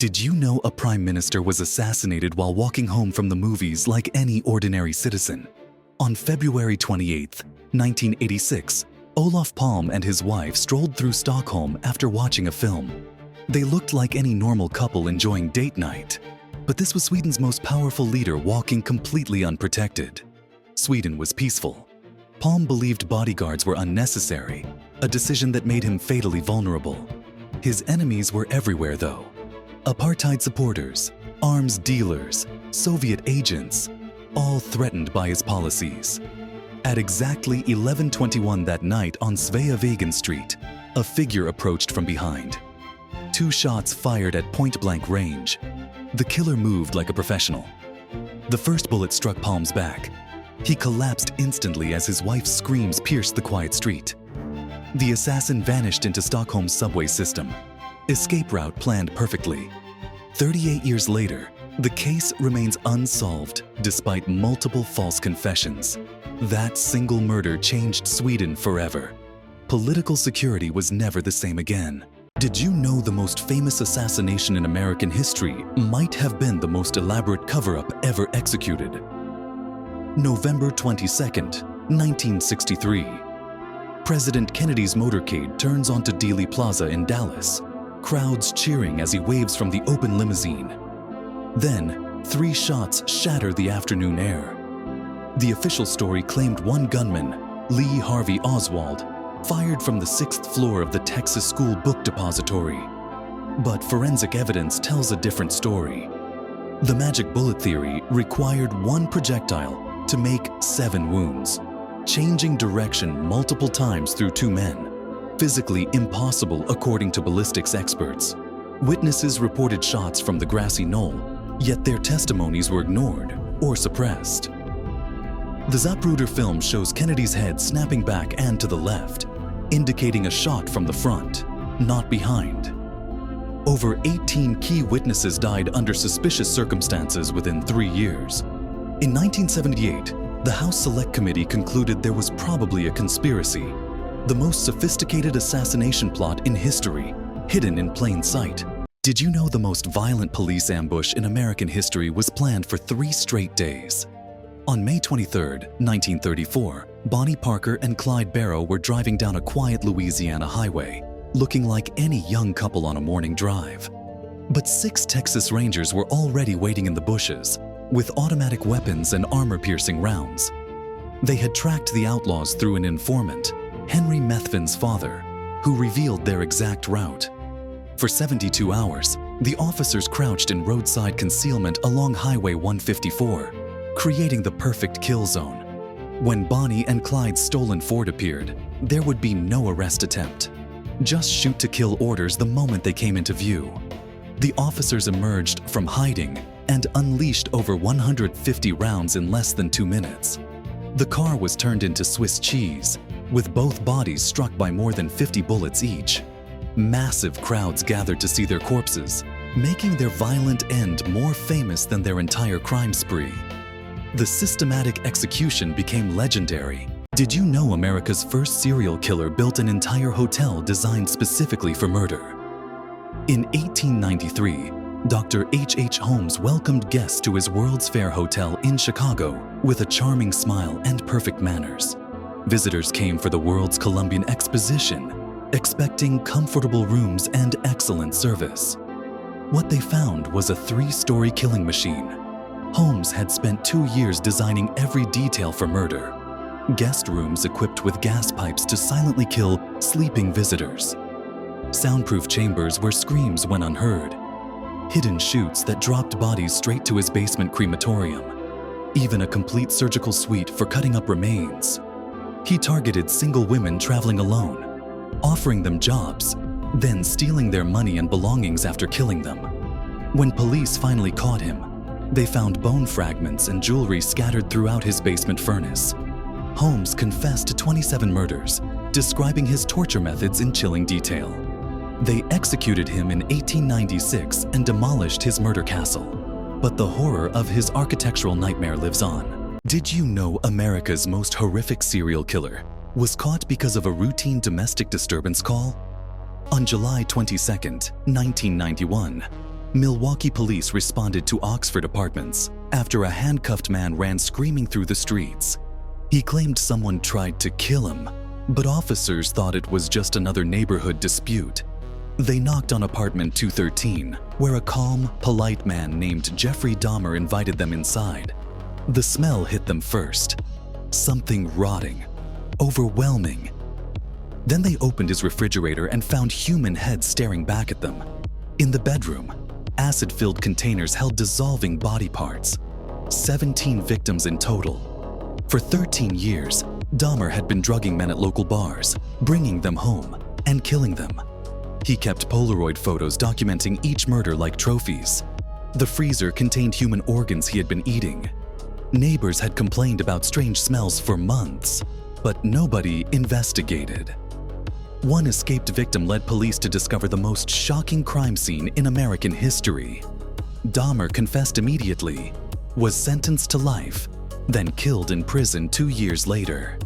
Did you know a prime minister was assassinated while walking home from the movies like any ordinary citizen? On February 28, 1986, Olof Palme and his wife strolled through Stockholm after watching a film. They looked like any normal couple enjoying date night. But this was Sweden's most powerful leader walking completely unprotected. Sweden was peaceful. Palme believed bodyguards were unnecessary, a decision that made him fatally vulnerable. His enemies were everywhere, though. Apartheid supporters, arms dealers, Soviet agents, all threatened by his policies. At exactly 11:21 that night on Sveavägen Street, a figure approached from behind. 2 shots fired at point-blank range. The killer moved like a professional. The first bullet struck Palme's back. He collapsed instantly as his wife's screams pierced the quiet street. The assassin vanished into Stockholm's subway system. Escape route planned perfectly. 38 years later, the case remains unsolved despite multiple false confessions. That single murder changed Sweden forever. Political security was never the same again. Did you know the most famous assassination in American history might have been the most elaborate cover-up ever executed? November 22nd, 1963. President Kennedy's motorcade turns onto Dealey Plaza in Dallas, crowds cheering as he waves from the open limousine. Then, 3 shots shatter the afternoon air. The official story claimed one gunman, Lee Harvey Oswald, fired from the 6th floor of the Texas School Book Depository. But forensic evidence tells a different story. The magic bullet theory required 1 projectile to make 7 wounds, changing direction multiple times through 2 men. Physically impossible according to ballistics experts. Witnesses reported shots from the grassy knoll, yet their testimonies were ignored or suppressed. The Zapruder film shows Kennedy's head snapping back and to the left, indicating a shot from the front, not behind. Over 18 key witnesses died under suspicious circumstances within 3 years. In 1978, the House Select Committee concluded there was probably a conspiracy, the most sophisticated assassination plot in history, hidden in plain sight. Did you know the most violent police ambush in American history was planned for 3 straight days? On May 23, 1934, Bonnie Parker and Clyde Barrow were driving down a quiet Louisiana highway, looking like any young couple on a morning drive. But 6 Texas Rangers were already waiting in the bushes, with automatic weapons and armor-piercing rounds. They had tracked the outlaws through an informant, Henry Methvin's father, who revealed their exact route. For 72 hours, the officers crouched in roadside concealment along Highway 154, creating the perfect kill zone. When Bonnie and Clyde's stolen Ford appeared, there would be no arrest attempt. Just shoot-to-kill orders the moment they came into view. The officers emerged from hiding and unleashed over 150 rounds in less than 2 minutes. The car was turned into Swiss cheese, with both bodies struck by more than 50 bullets each. Massive crowds gathered to see their corpses, making their violent end more famous than their entire crime spree. The systematic execution became legendary. Did you know America's first serial killer built an entire hotel designed specifically for murder? In 1893, Dr. H.H. Holmes welcomed guests to his World's Fair Hotel in Chicago with a charming smile and perfect manners. Visitors came for the World's Columbian Exposition, expecting comfortable rooms and excellent service. What they found was a 3-story killing machine. Holmes had spent 2 years designing every detail for murder. Guest rooms equipped with gas pipes to silently kill sleeping visitors. Soundproof chambers where screams went unheard. Hidden chutes that dropped bodies straight to his basement crematorium. Even a complete surgical suite for cutting up remains. He targeted single women traveling alone, offering them jobs, then stealing their money and belongings after killing them. When police finally caught him, they found bone fragments and jewelry scattered throughout his basement furnace. Holmes confessed to 27 murders, describing his torture methods in chilling detail. They executed him in 1896 and demolished his murder castle. But the horror of his architectural nightmare lives on. Did you know America's most horrific serial killer was caught because of a routine domestic disturbance call? On July 22, 1991, Milwaukee police responded to Oxford Apartments after a handcuffed man ran screaming through the streets. He claimed someone tried to kill him, but officers thought it was just another neighborhood dispute. They knocked on apartment 213, where a calm, polite man named Jeffrey Dahmer invited them inside. The smell hit them first. Something rotting, overwhelming. Then they opened his refrigerator and found human heads staring back at them. In the bedroom, acid-filled containers held dissolving body parts. 17 victims in total. For 13 years, Dahmer had been drugging men at local bars, bringing them home, and killing them. He kept Polaroid photos documenting each murder like trophies. The freezer contained human organs he had been eating. Neighbors had complained about strange smells for months, but nobody investigated. One escaped victim led police to discover the most shocking crime scene in American history. Dahmer confessed immediately, was sentenced to life, then killed in prison 2 years later.